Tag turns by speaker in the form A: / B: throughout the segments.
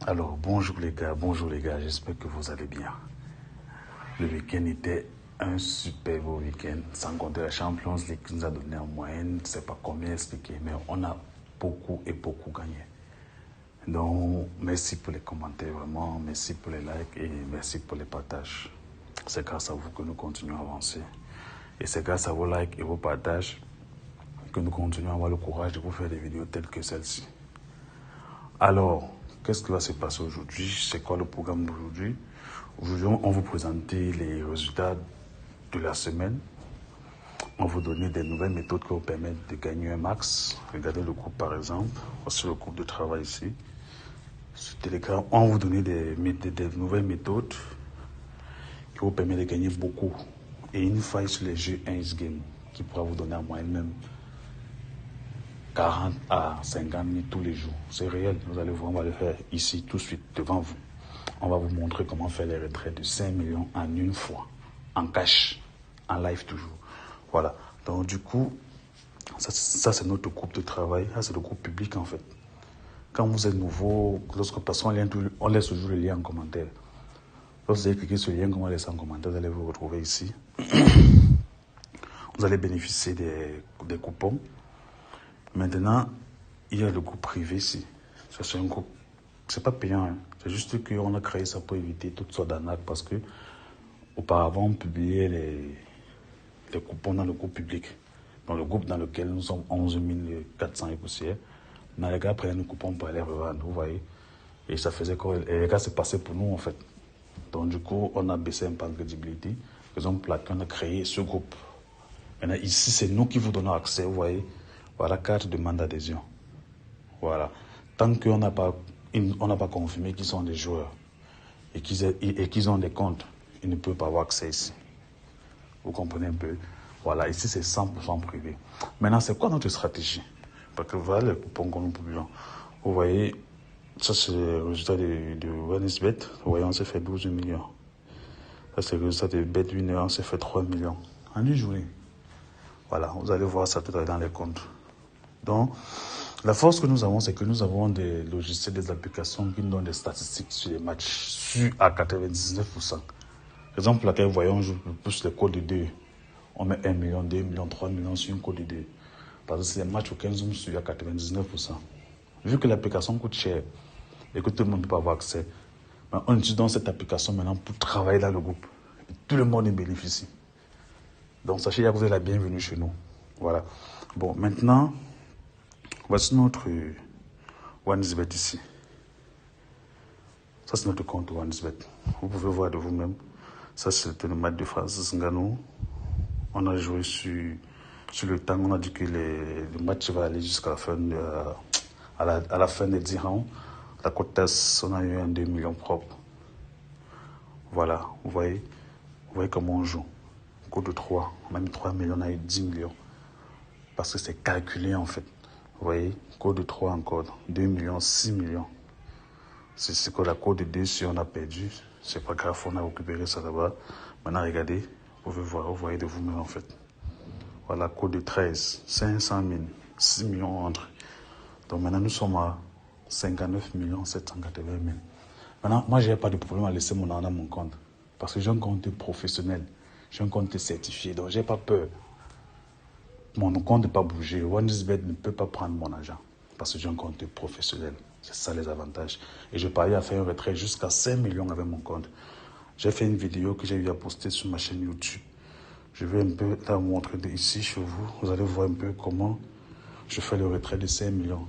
A: Alors, bonjour les gars, j'espère que vous allez bien. Le week-end était un super beau week-end, sans compter la Champions League qui nous a donné en moyenne, je ne sais pas combien expliquer, mais on a beaucoup et beaucoup gagné. Donc, merci pour les commentaires, vraiment, merci pour les likes et merci pour les partages. C'est grâce à vous que nous continuons à avancer. Et c'est grâce à vos likes et vos partages que nous continuons à avoir le courage de vous faire des vidéos telles que celle-ci. Alors, qu'est-ce qui va se passer aujourd'hui? C'est quoi le programme d'aujourd'hui? Aujourd'hui, on va vous présenter les résultats de la semaine. On va vous donner des nouvelles méthodes qui vous permettent de gagner un max. Regardez le groupe par exemple. Voici le groupe de travail ici. Sur Telegram, on va vous donner des nouvelles méthodes qui vous permettent de gagner beaucoup. Et une faille sur les jeux 1 game qui pourra vous donner en moyenne même 40 à 50 000 tous les jours. C'est réel, vous allez voir, on va le faire ici tout de suite devant vous. On va vous montrer comment faire les retraits de 5 millions en une fois, en cash, en live toujours. Voilà, donc du coup, ça c'est notre groupe de travail, ça c'est le groupe public en fait. Quand vous êtes nouveau, lorsque passons on laisse toujours le lien en commentaire. Lorsque vous allez cliquer sur le lien qu'on va laisser en commentaire, vous allez vous retrouver ici. Vous allez bénéficier des coupons. Maintenant, il y a le groupe privé ici. Ça, c'est un groupe, c'est pas payant, hein. C'est juste qu'on a créé ça pour éviter toutes sortes d'arnaques parce que auparavant, on publiait les coupons dans le groupe public. Dans le groupe dans lequel nous sommes 11 400 et poussières. Mais les gars prenaient nos coupons pour aller revendre, vous voyez. Et ça faisait quoi? Et les gars, c'est passé pour nous, en fait. Donc, du coup, on a baissé un peu de crédibilité. Raison pour laquelle on a créé ce groupe. Maintenant, ici, c'est nous qui vous donnons accès, vous voyez. Voilà, carte de demande d'adhésion. Voilà. Tant qu'on n'a pas confirmé qu'ils sont des joueurs et qu'ils ont des comptes, ils ne peuvent pas avoir accès ici. Vous comprenez un peu? Voilà, ici c'est 100% privé. Maintenant, c'est quoi notre stratégie? Parce que voilà les coupons que nous publions. Vous voyez, ça c'est le résultat de OneXBet. Vous voyez, on s'est fait 12 millions. Ça c'est le résultat de BetWinner, on s'est fait 3 millions. En une journée. Voilà, vous allez voir ça tout à l'heure dans les comptes. Donc, la force que nous avons, c'est que nous avons des logiciels, des applications qui nous donnent des statistiques sur les matchs, sûrs à 99%. Raison pour laquelle, voyons, je pousse les codes de 2. On met 1 million, 2 millions, 3 millions sur une code de 2. Parce que c'est des matchs auxquels nous sommes sûrs à 99%. Vu que l'application coûte cher et que tout le monde ne peut pas avoir accès, on utilise donc cette application maintenant pour travailler dans le groupe. Et tout le monde y bénéficie. Donc, sachez que vous êtes la bienvenue chez nous. Voilà. Bon, maintenant, voici notre OneXBet ici. Ça, c'est notre compte OneXBet. Vous pouvez voir de vous-même. Ça, c'était le match de Francis Ngannou. On a joué sur le temps. On a dit que le match va aller jusqu'à la fin, à la fin des 10 rounds. La cote on a eu un 2 millions propre. Voilà, vous voyez comment on joue. Code de 3, on a mis 3 millions, on a eu 10 millions. Parce que c'est calculé en fait. Vous voyez, code de 3 encore, 2 millions, 6 millions. C'est que la code de 2, si on a perdu, c'est pas grave, on a récupéré ça là-bas. Maintenant, regardez, vous pouvez voir, vous voyez de vous-même en fait. Voilà, code de 13, 500 000, 6 millions entre. Donc maintenant, nous sommes à 59 780 000. Maintenant, moi, je n'ai pas de problème à laisser mon argent dans mon compte. Parce que j'ai un compte professionnel, j'ai un compte certifié, donc je n'ai pas peur. Mon compte ne peut pas bouger. OneXBet ne peut pas prendre mon argent parce que j'ai un compte professionnel. C'est ça les avantages. Et je parlais à faire un retrait jusqu'à 5 millions avec mon compte. J'ai fait une vidéo que j'ai eu à poster sur ma chaîne YouTube. Je vais un peu la montrer ici chez vous. Vous allez voir un peu comment je fais le retrait de 5 millions.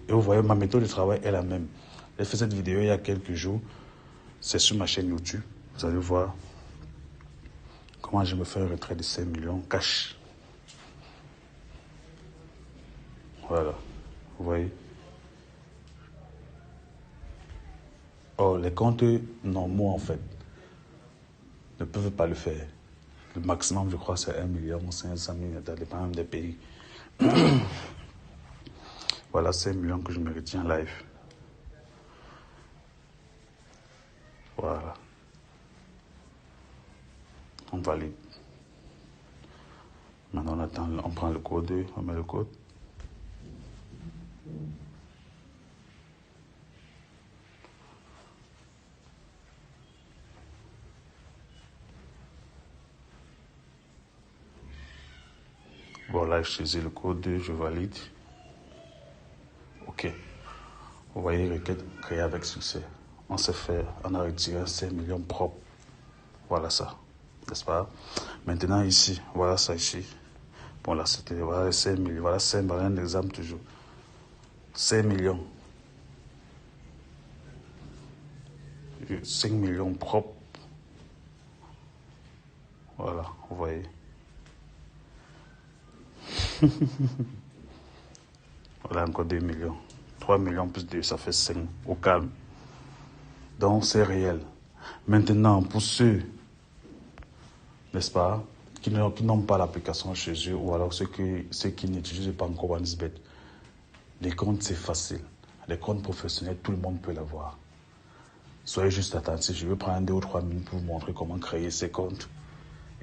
A: Et vous voyez, ma méthode de travail est la même. J'ai fait cette vidéo il y a quelques jours. C'est sur ma chaîne YouTube. Vous allez voir comment je me fais un retrait de 5 millions cash. Voilà, vous voyez. Oh, les comptes normaux, en fait, ne peuvent pas le faire. Le maximum, je crois, c'est 1 million, 500 000, ça dépend même des pays. Voilà, 5 millions que je me retiens live. Voilà. On valide. Maintenant, on attend, on prend le code, on met le code. Voilà, je saisis le code, je valide. OK. Vous voyez, requête créée avec succès. On a retiré 5 millions propres. Voilà ça, n'est-ce pas? Maintenant ici, voilà ça ici. Bon là, c'était, voilà 5 millions, voilà 5, voilà un exemple toujours. 5 millions. 5 millions propres. Voilà, vous voyez. Voilà encore 2 millions. 3 millions plus 2, ça fait 5 au calme. Donc c'est réel. Maintenant, pour ceux, n'est-ce pas, qui n'ont pas l'application chez eux, ou alors ceux qui n'utilisent pas encore OneXBet, les comptes c'est facile. Les comptes professionnels, tout le monde peut l'avoir. Soyez juste attentifs, je vais prendre 2 ou 3 minutes pour vous montrer comment créer ces comptes.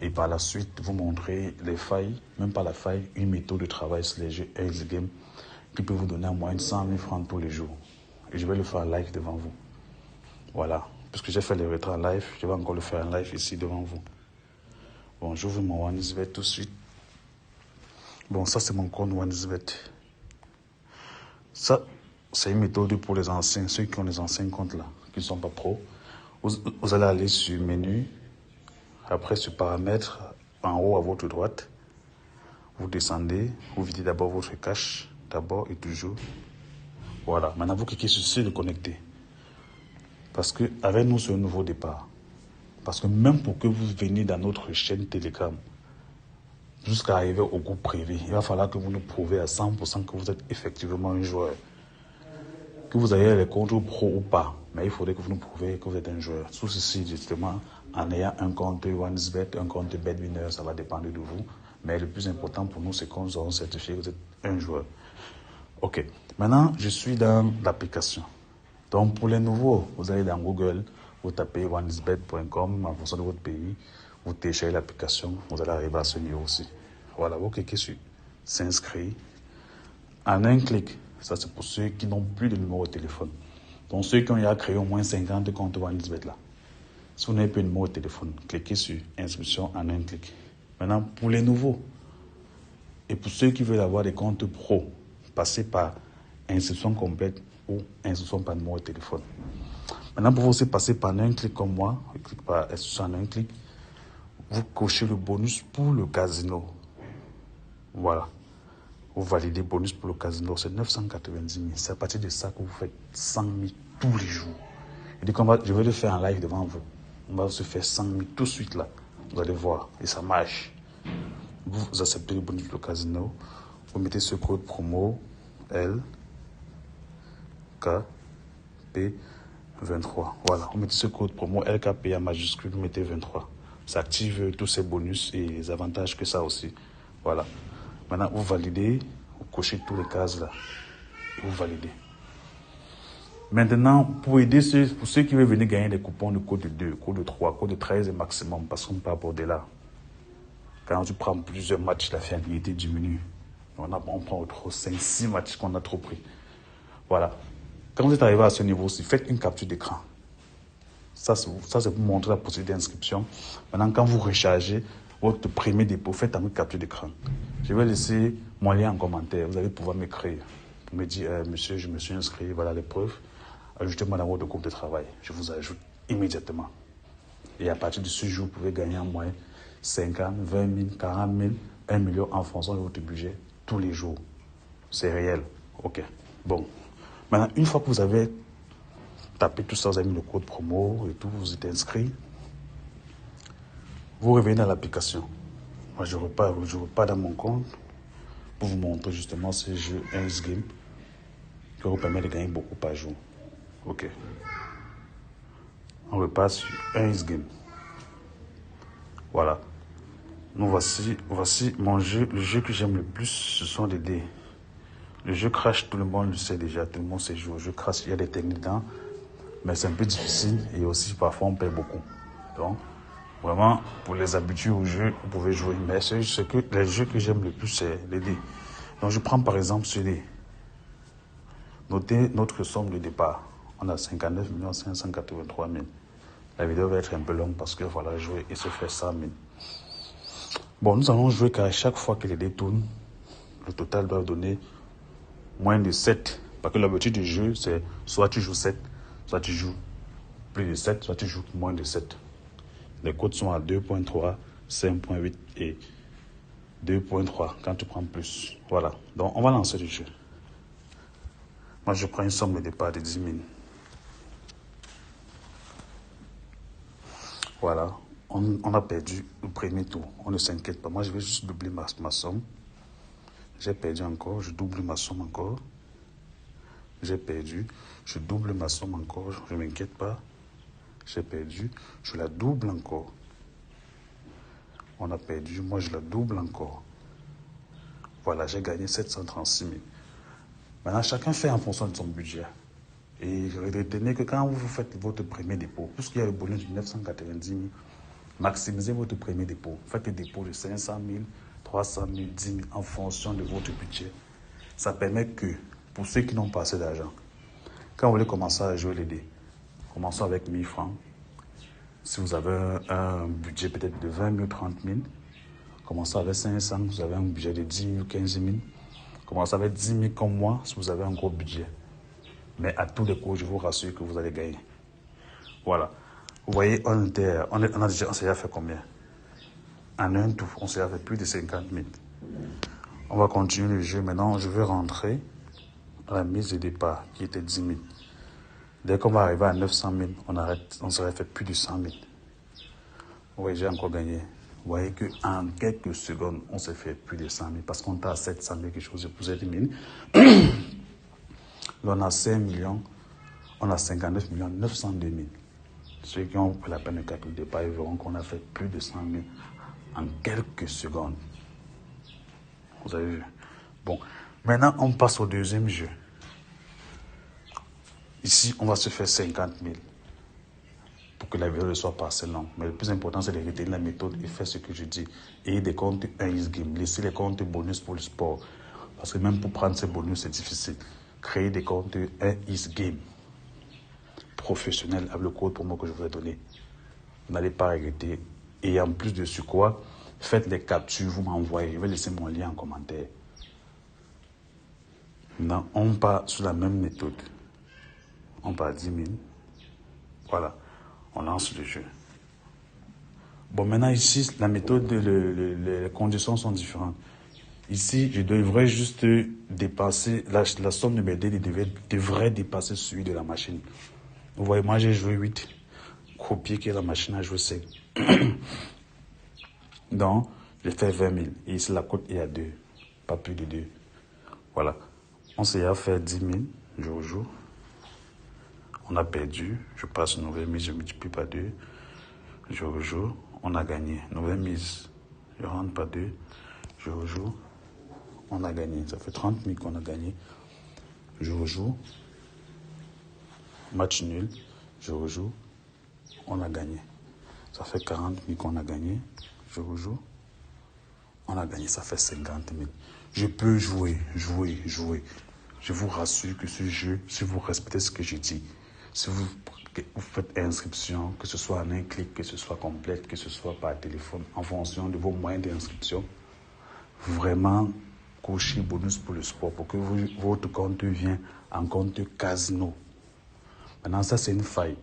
A: Et par la suite, vous montrer les failles, même pas la faille, une méthode de travail sur les jeux X Game qui peut vous donner en moyenne 100 000 francs tous les jours. Et je vais le faire en live devant vous. Voilà. Puisque j'ai fait le retrait en live, je vais encore le faire en live ici devant vous. Bon, j'ouvre mon OneXBet tout de suite. Bon, ça c'est mon compte OneXBet. Ça, c'est une méthode pour les anciens, ceux qui ont les anciens comptes là, qui ne sont pas pros. Vous allez aller sur menu, après sur paramètres, en haut à votre droite. Vous descendez, vous videz d'abord votre cache, d'abord et toujours. Voilà, maintenant vous cliquez sur le connecter. Parce que avec nous, c'est un nouveau départ. Parce que même pour que vous veniez dans notre chaîne Telegram, jusqu'à arriver au groupe privé, il va falloir que vous nous prouvez à 100% que vous êtes effectivement un joueur. Que vous ayez les comptes pro ou pas, mais il faudrait que vous nous prouvez que vous êtes un joueur. Sous ceci, justement, en ayant un compte OneXBet, un compte BetWinner, ça va dépendre de vous. Mais le plus important pour nous, c'est qu'on nous aura certifié que vous êtes un joueur. OK. Maintenant, je suis dans l'application. Donc, pour les nouveaux, vous allez dans Google, vous tapez onexbet.com en fonction de votre pays, vous téléchargez l'application, vous allez arriver à ce niveau aussi. Voilà, vous cliquez sur s'inscrire. En un clic, ça c'est pour ceux qui n'ont plus de numéro de téléphone. Donc, ceux qui ont déjà créé au moins 50 comptes OneXBet là. Si vous n'avez plus de numéro de téléphone, cliquez sur inscription en un clic. Maintenant, pour les nouveaux, et pour ceux qui veulent avoir des comptes pro, passez par inscription complète ou inscription par numéro de téléphone. Maintenant, pour vous aussi passer par un clic comme moi, clique par inscription en un clic, vous cochez le bonus pour le casino. Voilà. Vous validez bonus pour le casino, c'est 990 000. C'est à partir de ça que vous faites 100 000 tous les jours. Et donc, je vais le faire en live devant vous. On va se faire 100 000 tout de suite là. Vous allez voir. Et ça marche. Vous acceptez le bonus pour le casino. Vous mettez ce code promo L K P 23. Voilà. Vous mettez ce code promo LKP en majuscule. Vous mettez 23. Ça active tous ces bonus et les avantages que ça aussi. Voilà. Maintenant, vous validez. Vous cochez tous les cases là. Et vous validez. Maintenant, pour aider pour ceux qui veulent venir gagner des coupons de code de 2, code de 3, code de 13 maximum, parce qu'on peut aborder là. Quand tu prends plusieurs matchs, la fiabilité diminue. On prend trop 5-6 matchs qu'on a trop pris. Voilà. Quand vous êtes arrivé à ce niveau-ci, faites une capture d'écran. Ça, c'est pour montrer la procédure d'inscription. Maintenant, quand vous rechargez votre premier dépôt, faites une capture d'écran. Je vais laisser mon lien en commentaire. Vous allez pouvoir m'écrire. Pour me dire, monsieur, je me suis inscrit, voilà les preuves. Ajoutez-moi dans votre groupe de travail. Je vous ajoute immédiatement. Et à partir de ce jour, vous pouvez gagner en moyenne 50, 20 000, 40 000, 1 million en fonction de votre budget tous les jours. C'est réel. OK. Bon. Maintenant, une fois que vous avez tapé tout ça, vous avez mis le code promo et tout, vous êtes inscrit, vous revenez dans l'application. Moi, je repars dans mon compte pour vous montrer justement ce jeu X Game qui vous permet de gagner beaucoup par jour. OK. On repart sur X Game. Voilà. Nous voici mon jeu. Le jeu que j'aime le plus, ce sont les dés. Le jeu crash, tout le monde le sait déjà. Tout le monde sait jouer. Le jeu crash, il y a des techniques dedans. Mais c'est un peu difficile. Et aussi, parfois, on perd beaucoup. Donc, vraiment, pour les habitués au jeu, vous pouvez jouer. Mais les jeux que j'aime le plus, c'est les dés. Donc, je prends par exemple ce dé. Notez notre somme de départ. On a 59 583 000. La vidéo va être un peu longue parce que voilà, jouer et se faire 100 000. Bon, nous allons jouer car à chaque fois que les dés tournent, le total doit donner moins de 7. Parce que l'objectif du jeu, c'est soit tu joues 7, soit tu joues plus de 7, soit tu joues moins de 7. Les codes sont à 2.3, 5.8 et 2.3 quand tu prends plus. Voilà. Donc, on va lancer le jeu. Moi, je prends une somme de départ de 10 000. Voilà. On a perdu le premier tour. On ne s'inquiète pas. Moi, je vais juste doubler ma somme. J'ai perdu encore. Je double ma somme encore. J'ai perdu. Je double ma somme encore. Je ne m'inquiète pas. J'ai perdu. Je la double encore. On a perdu. Moi, je la double encore. Voilà, j'ai gagné 736 000. Maintenant, chacun fait en fonction de son budget. Et retenez que quand vous faites votre premier dépôt, puisqu'il y a le bonus de 990 000, maximisez votre premier dépôt. Faites des dépôts de 500 000, 300 000, 10 000 en fonction de votre budget. Ça permet que, pour ceux qui n'ont pas assez d'argent, quand vous voulez commencer à jouer les dés, commençons avec 1000 francs. Si vous avez un budget peut-être de 20 000, 30 000, commencez avec 500, vous avez un budget de 10 000, 15 000. Commencez avec 10 000 comme moi si vous avez un gros budget. Mais à tous les coups, je vous rassure que vous allez gagner. Voilà. Vous voyez, on s'est déjà fait combien? En un tour, on s'est déjà fait plus de 50 000. On va continuer le jeu. Maintenant, je vais rentrer à la mise de départ qui était 10 000. Dès qu'on va arriver à 900 000, on arrête. On s'est fait plus de 100 000. Vous voyez, j'ai encore gagné. Vous voyez qu'en quelques secondes, on s'est fait plus de 100 000 parce qu'on est à 700 000 quelque chose pour 7 000. Là, on a 5 millions, on a 59 millions 902 000. Ceux qui ont pris la peine de calculer le départ, ils verront qu'on a fait plus de 100 000 en quelques secondes. Vous avez vu? Bon, maintenant, on passe au deuxième jeu. Ici, on va se faire 50 000 pour que la vidéo soit pas assez longue. Mais le plus important, c'est de retenir la méthode et faire ce que je dis. Et des comptes 1x game. Laissez les comptes bonus pour le sport. Parce que même pour prendre ces bonus, c'est difficile. Créer des comptes 1x game professionnels avec le code promo que je vous ai donné. Vous n'allez pas regretter. Et en plus de ce quoi, faites les captures, vous m'envoyez. Je vais laisser mon lien en commentaire. Maintenant, on part sur la même méthode. On part à 10 000. Voilà. On lance le jeu. Bon, maintenant ici, la méthode, les conditions sont différentes. Ici, je devrais juste dépasser, la somme de mes dés devrait dépasser celui de la machine. Vous voyez, moi j'ai joué 8, copier que la machine a joué 5. Donc, j'ai fait 20 000. Et ici, la cote est à 2, pas plus de 2. Voilà. On s'est à faire 10 000, je rejoue. On a perdu, je passe une nouvelle mise, je multiplie par 2. Je rejoue, on a gagné. Nouvelle mise, je rentre par 2. Je rejoue, on a gagné. Ça fait 30 000 qu'on a gagné. Je rejoue. Match nul, je rejoue, on a gagné. Ça fait 40 000 qu'on a gagné. Je rejoue, on a gagné. Ça fait 50 000. Je peux jouer. Je vous rassure que ce jeu, si vous respectez ce que je dis, si vous faites inscription, que ce soit en un clic, que ce soit complète, que ce soit par téléphone, en fonction de vos moyens d'inscription, vraiment cochez bonus pour le sport pour que votre compte vienne en compte casino. Maintenant, ça c'est une faille,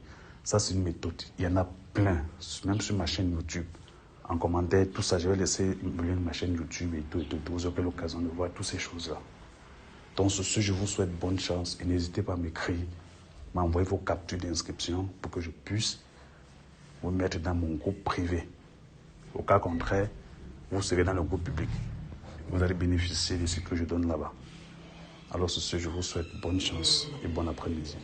A: ça c'est une méthode. Il y en a plein, même sur ma chaîne YouTube. En commentaire, tout ça, je vais laisser le lien de ma chaîne YouTube et tout. Vous aurez l'occasion de voir toutes ces choses-là. Donc, sur ce, je vous souhaite bonne chance et n'hésitez pas à m'écrire, m'envoyer vos captures d'inscription pour que je puisse vous mettre dans mon groupe privé. Au cas contraire, vous serez dans le groupe public. Vous allez bénéficier de ce que je donne là-bas. Alors, sur ce, je vous souhaite bonne chance et bon après-midi.